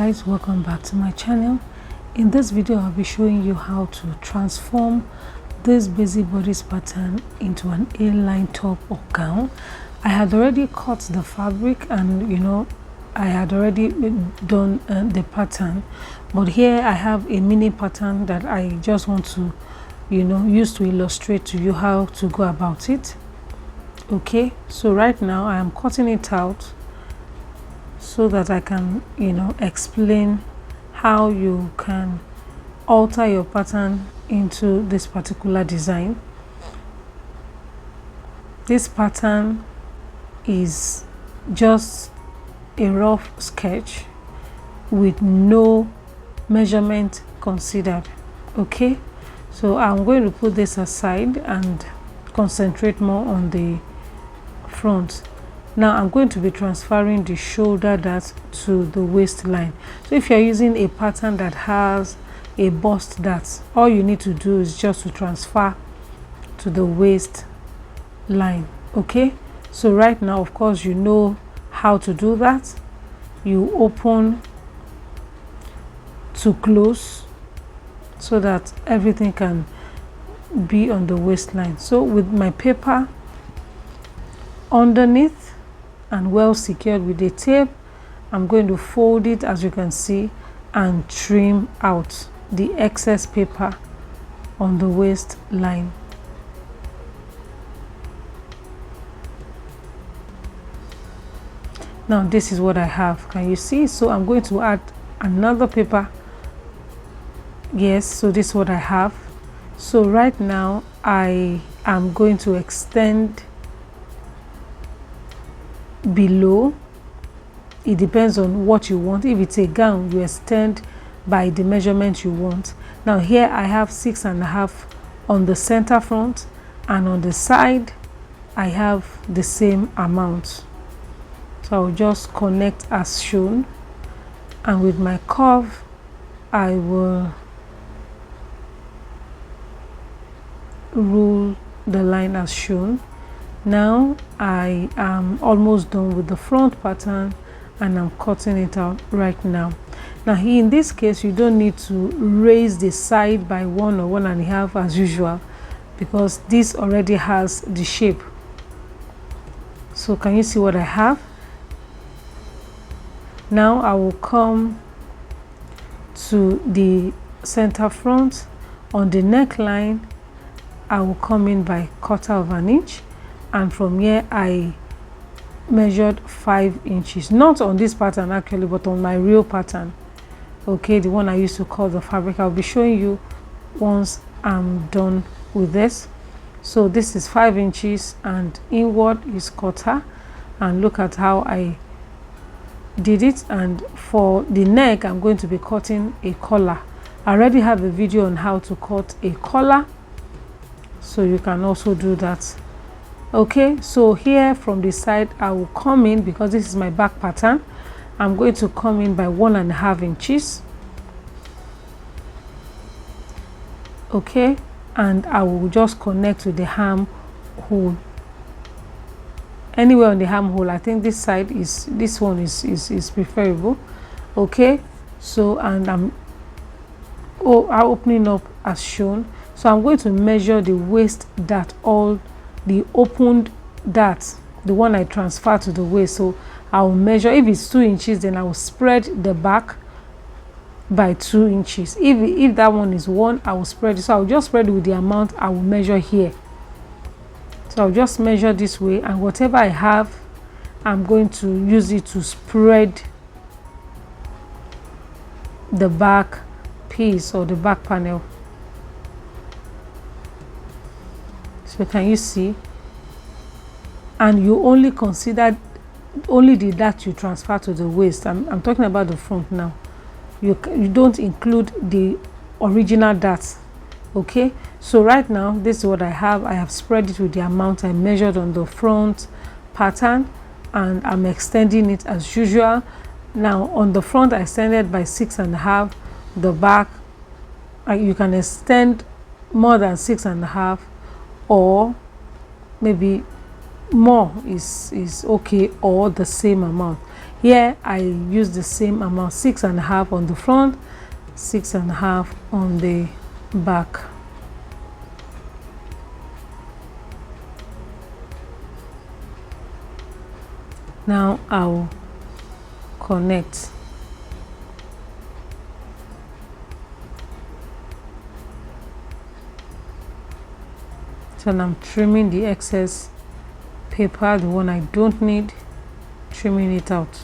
guys, welcome back to my channel. In this video I'll be showing you how to transform this busy bodice pattern into an A-line top or gown. I had already cut the fabric and I had already done the pattern, but here I have a mini pattern that I just want to use to illustrate to you how to go about it. Okay, so right now I am cutting it out so that I can explain how you can alter your pattern into this particular design. This pattern is just a rough sketch with no measurement considered. Okay, so I'm going to put this aside and concentrate more on the front. Now I'm going to be transferring the shoulder dart to the waistline. So if you're using a pattern that has a bust dart, all you need to do is just to transfer to the waistline. Okay, so right now, of course, you know how to do that. You open to close so that everything can be on the waistline. So with my paper underneath and well secured with a tape, I'm going to fold it, as you can see, and trim out the excess paper on the waistline. Now this is what I have. Can you see? So I'm going to add another paper. Yes, so this is what I have. So right now I am going to extend below. It depends on what you want. If it's a gown, you extend by the measurement you want. Now here I have 6.5 on the center front, and on the side I have the same amount. So I'll just connect as shown, and with my curve I will rule the line as shown. Now I am almost done with the front pattern and I'm cutting it out right now. Now here in this case you don't need to raise the side by 1 or 1.5 as usual, because this already has the shape. So can you see what I have? Now I will come to the center front. On the neckline I will come in by 1/4 of an inch, and from here I measured 5 inches, not on this pattern actually, but on my real pattern. Okay, the one I used to cut the fabric. I'll be showing you once I'm done with this. So this is 5 inches and inward is 1/4, and look at how I did it. And for the neck I'm going to be cutting a collar. I already have a video on how to cut a collar, so you can also do that. Okay, so here from the side I will come in, because this is my back pattern, I'm going to come in by 1.5 inches. Okay, and I will just connect to the arm hole. Anywhere on the arm hole. I think this side is, this one is preferable. Okay, so and I'm opening up as shown. So I'm going to measure the waist dart, all the opened dart, the one I transfer to the waist. So I'll measure. If it's 2 inches, then I will spread the back by 2 inches. If that one is 1, I will spread it. So I'll just spread it with the amount I will measure here. So I'll just measure this way, and whatever I have, I'm going to use it to spread the back piece or the back panel. So can you see? And you only consider only the dart you transfer to the waist. I'm talking about the front now. You don't include the original dart. Okay, so right now this is what I have. I have spread it with the amount I measured on the front pattern, and I'm extending it as usual. Now on the front I extended by 6.5. The back you can extend more than 6.5, or maybe more is okay, or the same amount. Here I use the same amount, 6.5 on the front, 6.5 on the back. Now I'll connect. So I'm trimming the excess paper, the one I don't need, trimming it out.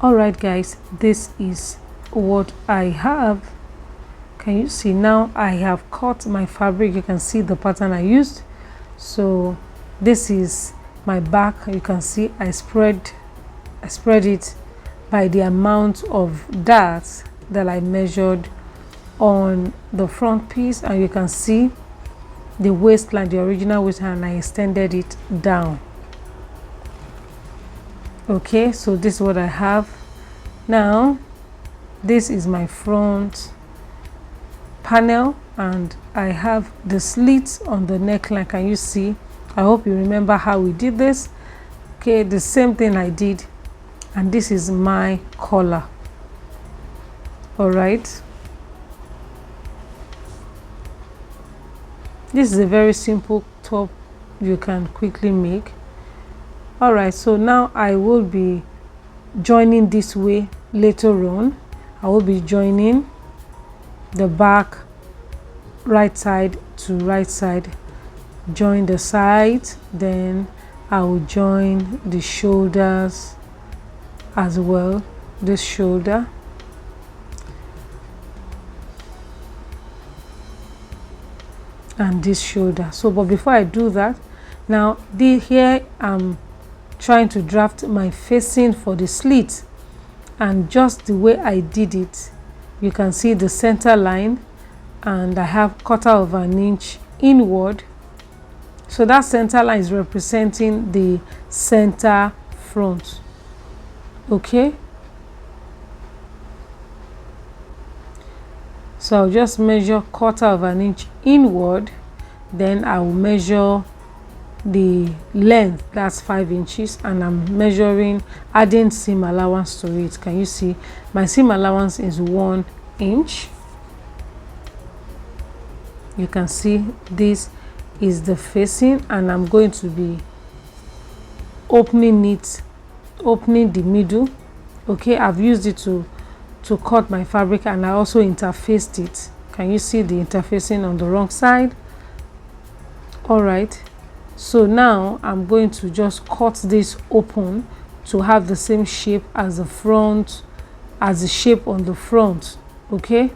Alright guys, this is what I have. Can you see? Now I have cut my fabric. You can see the pattern I used. So this is my back. You can see I spread it by the amount of darts that I measured on the front piece, and you can see the waistline, the original waistline, and I extended it down. Okay, so this is what I have. Now this is my front panel, and I have the slits on the neckline. Can you see? I hope you remember how we did this. Okay, the same thing I did, and this is my collar. All right, this is a very simple top you can quickly make. All right, so now I will be joining this way later on. I will be joining the back right side to right side, join the sides, then I will join the shoulders as well, this shoulder, and this shoulder. So but before I do that, now here I'm trying to draft my facing for the slit, and just the way I did it, you can see the center line, and I have 1/4 inch inward. So that center line is representing the center front. Okay, so I'll just measure 1/4 inch inward, then I will measure the length, that's 5 inches, and I'm measuring, adding seam allowance to it. Can you see? My seam allowance is 1 inch. You can see this is the facing, and I'm going to be opening the middle. Okay, I've used it to cut my fabric, and I also interfaced it. Can you see the interfacing on the wrong side? All right, so now I'm going to just cut this open to have the same shape as the front, as the shape on the front. Okay,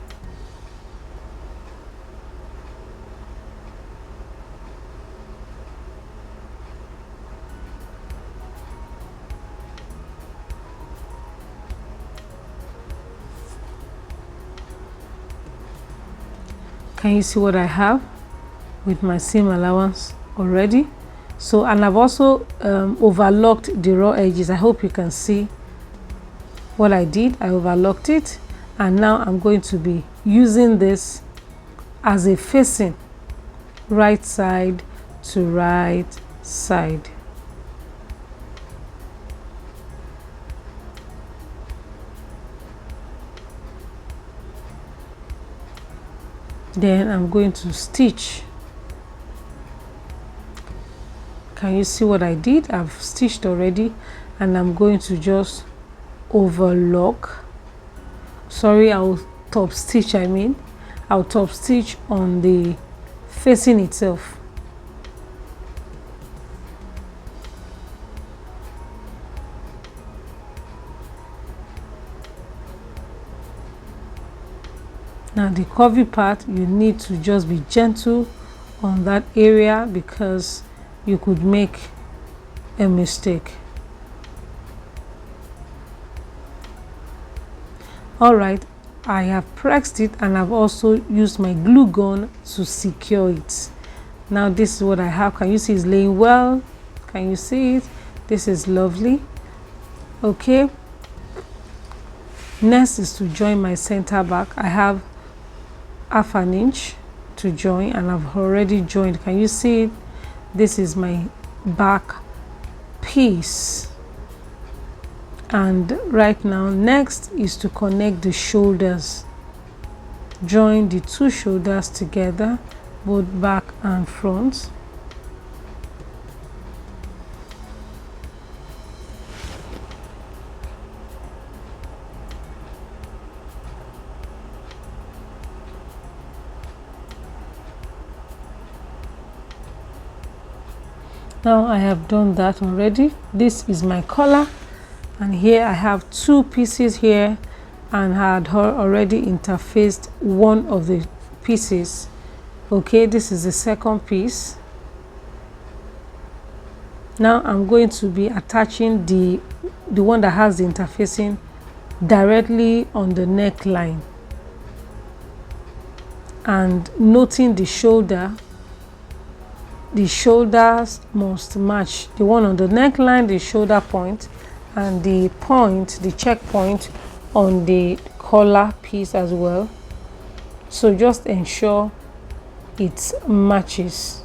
can you see what I have with my seam allowance already? So, and I've also overlocked the raw edges. I hope you can see what I did. I overlocked it, and now I'm going to be using this as a facing, right side to right side. Then I'm going to stitch. Can you see what I did? I've stitched already, and I'm going to just overlock. Sorry, I'll top stitch. I'll top stitch on the facing itself. Now the curvy part, you need to just be gentle on that area because you could make a mistake. All right, I have pressed it, and I've also used my glue gun to secure it. Now this is what I have. Can you see it's laying well? Can you see it? This is lovely. Okay, next is to join my center back. I have 1/2 inch to join, and I've already joined. Can you see it? This is my back piece. And right now, next is to connect the shoulders. Join the two shoulders together, both back and front. Now I have done that already. This is my collar, and here I have two pieces here, and had already interfaced one of the pieces. Okay, this is the second piece. Now I'm going to be attaching the one that has the interfacing directly on the neckline, and noting the shoulder. The shoulders must match the one on the neckline, the shoulder point, and the point, the check point on the collar piece as well. So just ensure it matches.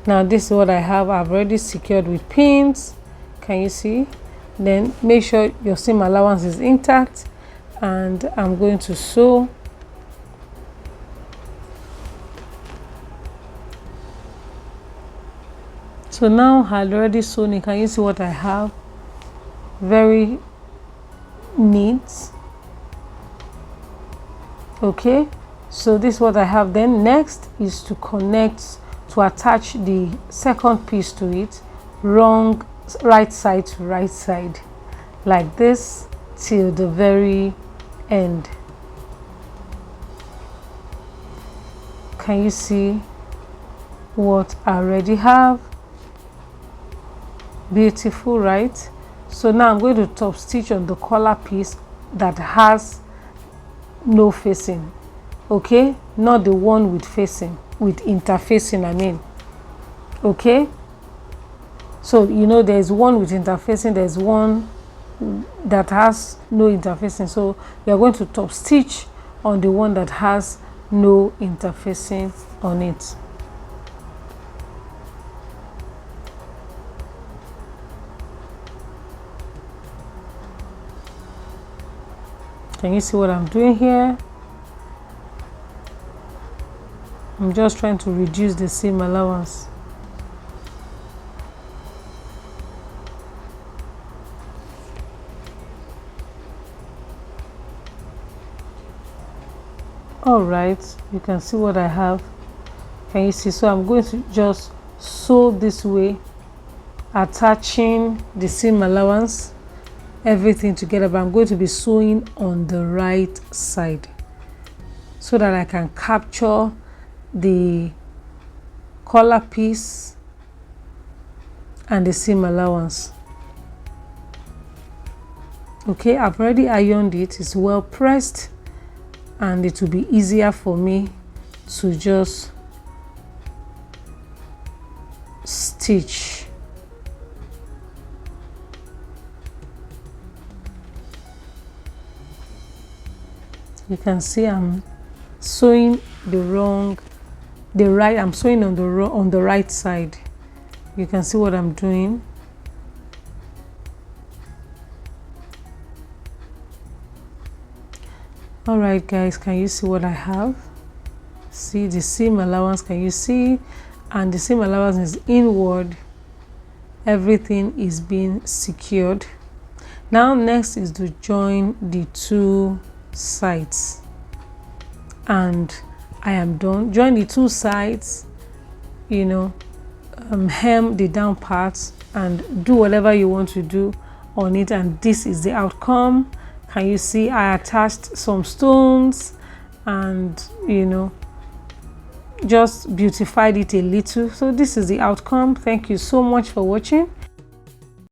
Now this is what I have. I've already secured with pins. Can you see? Then make sure your seam allowance is intact, and I'm going to sew. So now I had already sewn it. Can you see what I have? Very neat. Okay, so this is what I have. Then next is to connect, to attach the second piece to it, right side to right side, like this, till the very end. Can you see what I already have? Beautiful, right? So now I'm going to top stitch on the collar piece that has no facing. Okay, not the one with facing, with interfacing, I mean. Okay, so you know there's one with interfacing, there's one that has no interfacing. So you're going to top stitch on the one that has no interfacing on it. Can you see what I'm doing here? I'm just trying to reduce the seam allowance. All right, you can see what I have. Can you see? So I'm going to just sew this way, attaching the seam allowance, everything together, but I'm going to be sewing on the right side so that I can capture the collar piece and the seam allowance. Okay, I've already ironed it. It's well pressed, and it will be easier for me to just stitch. You can see I'm sewing I'm sewing on the right side. You can see what I'm doing. All right, guys, can you see what I have? See the seam allowance, can you see? And the seam allowance is inward. Everything is being secured. Now next is to join the two sides, and I am done. Join the two sides, you know, hem the down parts and do whatever you want to do on it, and this is the outcome. Can you see I attached some stones and, you know, just beautified it a little. So this is the outcome. Thank you so much for watching.